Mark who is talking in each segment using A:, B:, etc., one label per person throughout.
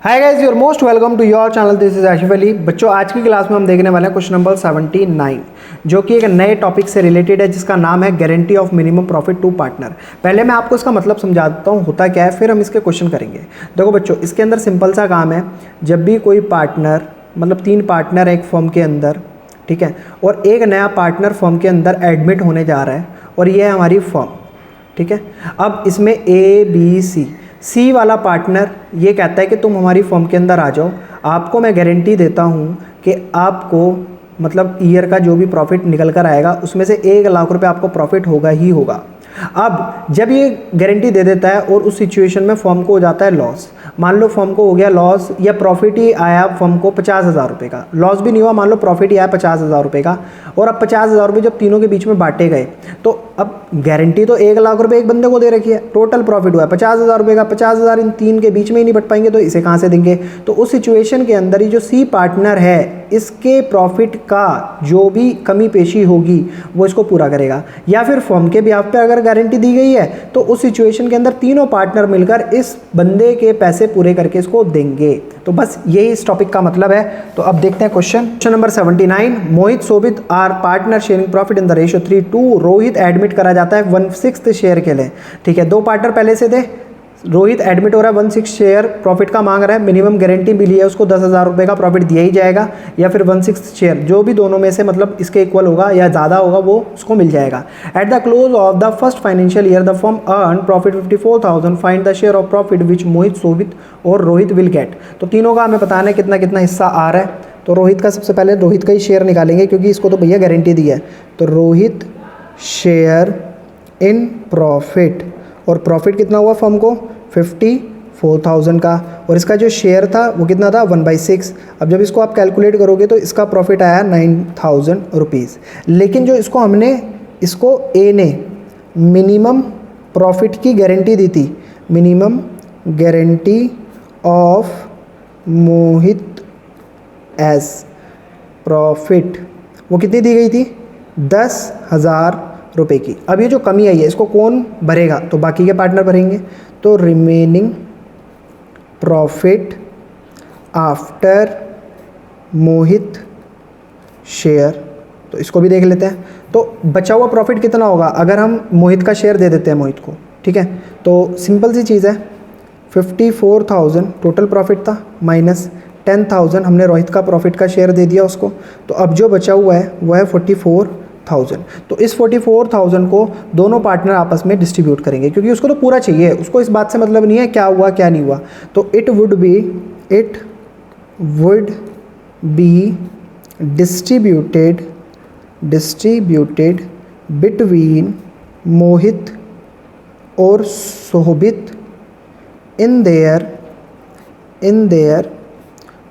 A: Hi guys, you're most welcome to your channel. This is Asif Ali. बच्चों, आज की class में हम देखने वाले हैं क्वेश्चन नंबर 79, जो कि एक नए टॉपिक से रिलेटेड है, जिसका नाम है guarantee of minimum profit to partner. पहले मैं आपको इसका मतलब समझा देता हूँ होता क्या है, फिर हम इसके क्वेश्चन करेंगे। देखो बच्चों, इसके अंदर सिंपल सा काम है। जब भी कोई पार्टनर, मतलब 3 पार्टनर एक फर्म के अंदर, ठीक है, और एक नया पार्टनर फर्म के अंदर एडमिट होने जा रहा है, और ये है हमारी फर्म, ठीक है। अब इसमें सी वाला पार्टनर ये कहता है कि तुम हमारी फर्म के अंदर आ जाओ, आपको मैं गारंटी देता हूँ कि आपको मतलब ईयर का जो भी प्रॉफिट निकल कर आएगा उसमें से 1 लाख रुपए आपको प्रॉफिट होगा ही होगा। अब जब ये गारंटी दे देता है और उस सिचुएशन में फर्म को हो जाता है लॉस, मान लो फर्म को हो गया लॉस, या प्रॉफिट ही आया फर्म को 50,000 रुपये का, लॉस भी नहीं हुआ, मान लो प्रॉफिट ही आया 50,000 रुपये का, और अब 50,000 रुपये जब तीनों के बीच में बांटे गए, तो अब गारंटी तो 1 लाख रुपये एक बंदे को दे रखी है, टोटल प्रॉफिट हुआ है 50,000 रुपये का, 50,000 इन 3 के बीच में ही नहीं बट पाएंगे, तो इसे कहाँ से देंगे। तो उस सिचुएशन के अंदर ही जो सी पार्टनर है, इसके प्रॉफिट का जो भी कमी पेशी होगी वो इसको पूरा करेगा। या फिर फर्म के बिहाफ पे अगर गारंटी दी गई है तो उस सिचुएशन के अंदर तीनों पार्टनर मिलकर इस बंदे के पैसे पूरे करके इसको देंगे। तो बस यही इस टॉपिक का मतलब है। तो अब देखते हैं question number 79। Mohit Shobhit are partner sharing profit in the ratio 3:2। Rohit admit करा जाता है 1/6 शेयर के लिए, ठीक है। 2 पार्टनर पहले से थे, रोहित एडमिट हो रहा है 1/6 शेयर प्रॉफिट का मांग रहा है, मिनिमम गारंटी मिली है उसको 10,000 रुपये का प्रॉफिट दिया ही जाएगा, या फिर 1/6 शेयर जो भी दोनों में से मतलब इसके इक्वल होगा या ज़्यादा होगा वो उसको मिल जाएगा। At the close of the first financial year the firm earn profit 54,000, find the share of profit which Mohit, Shobhit और रोहित विल गेट। तो तीनों का हमें बताना है कितना कितना हिस्सा आ रहा है। तो रोहित का सबसे पहले रोहित का ही शेयर निकालेंगे, क्योंकि इसको तो भैया गारंटी दी है। तो रोहित शेयर इन प्रॉफिट, और प्रॉफिट कितना हुआ फर्म को 54,000 का, और इसका जो शेयर था वो कितना था 1/6। अब जब इसको आप कैलकुलेट करोगे तो इसका प्रॉफिट आया 9,000 रुपीज़। लेकिन जो इसको ए ने मिनिमम प्रॉफिट की गारंटी दी थी, minimum guarantee of Mohit as profit, वो कितनी दी गई थी 10,000 रुपये की। अब ये जो कमी आई है इसको कौन भरेगा, तो बाकी के पार्टनर भरेंगे। तो रिमेनिंग प्रॉफिट आफ्टर मोहित शेयर, तो इसको भी देख लेते हैं। तो बचा हुआ प्रॉफिट कितना होगा अगर हम मोहित का शेयर दे देते हैं मोहित को, ठीक है। तो सिंपल सी चीज़ है, 54,000 टोटल प्रॉफिट था, माइनस 10,000 हमने रोहित का प्रॉफिट का शेयर दे दिया उसको। तो अब जो बचा हुआ है वो है 44,000। तो इस 44,000 को दोनों पार्टनर आपस में डिस्ट्रीब्यूट करेंगे, क्योंकि उसको तो पूरा चाहिए, उसको इस बात से मतलब नहीं है क्या हुआ क्या नहीं हुआ। तो it would be distributed between Mohit और Shobhit in their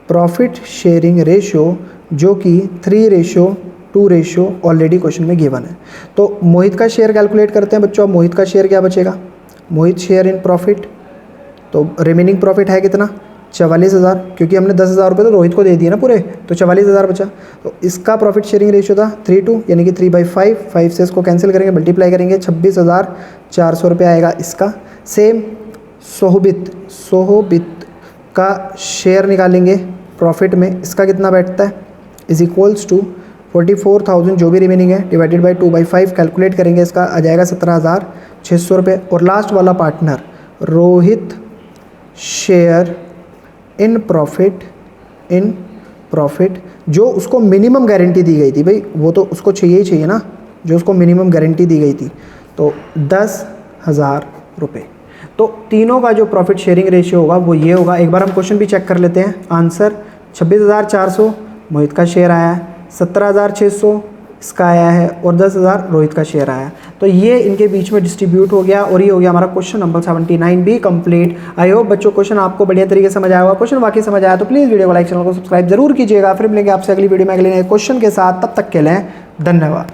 A: profit sharing ratio, जो कि 3:2 ऑलरेडी क्वेश्चन में गिवन है। तो मोहित का शेयर कैलकुलेट करते हैं बच्चों। मोहित का शेयर क्या बचेगा, मोहित शेयर इन प्रॉफिट, तो रिमेनिंग प्रॉफिट है कितना 44,000, क्योंकि हमने 10,000 रुपये तो रोहित को दे दिए ना पूरे, तो 44,000 बचा। तो इसका प्रॉफिट शेयरिंग रेशियो था 3:2, यानी कि 3/5। 5 से इसको कैंसिल करेंगे, मल्टीप्लाई करेंगे, 26,400 रुपये आएगा इसका। सेम शोभित का शेयर निकालेंगे प्रॉफिट में, इसका कितना बैठता है, इज इक्वल्स टू 44,000 जो भी रिमेनिंग है डिवाइडेड बाई 2/5, कैलकुलेट करेंगे, इसका आ जाएगा 17,600 रुपये। और लास्ट वाला partner Rohit share in profit जो उसको मिनिमम गारंटी दी गई थी, भाई वो तो उसको चाहिए ही चाहिए ना, जो उसको मिनिमम गारंटी दी गई थी, तो 10,000 रुपये। तो तीनों का जो प्रॉफिट शेयरिंग रेशियो होगा वो ये होगा। एक बार हम क्वेश्चन भी चेक कर लेते हैं। आंसर 26,400 मोहित का शेयर आया है, 17,600 इसका आया है, और 10,000 रोहित का शेयर आया है। तो ये इनके बीच में डिस्ट्रीब्यूट हो गया, और ये हो गया हमारा क्वेश्चन नंबर 79 भी कंप्लीट। आई होप बच्चों क्वेश्चन आपको बढ़िया तरीके से समझ आया होगा। क्वेश्चन वाकई समझ आया तो प्लीज़ वीडियो को लाइक, चैनल को सब्सक्राइब जरूर कीजिएगा। फिर मिलेंगे आपसे अगली वीडियो में अगले नए क्वेश्चन के साथ, तब तक के लिए धन्यवाद।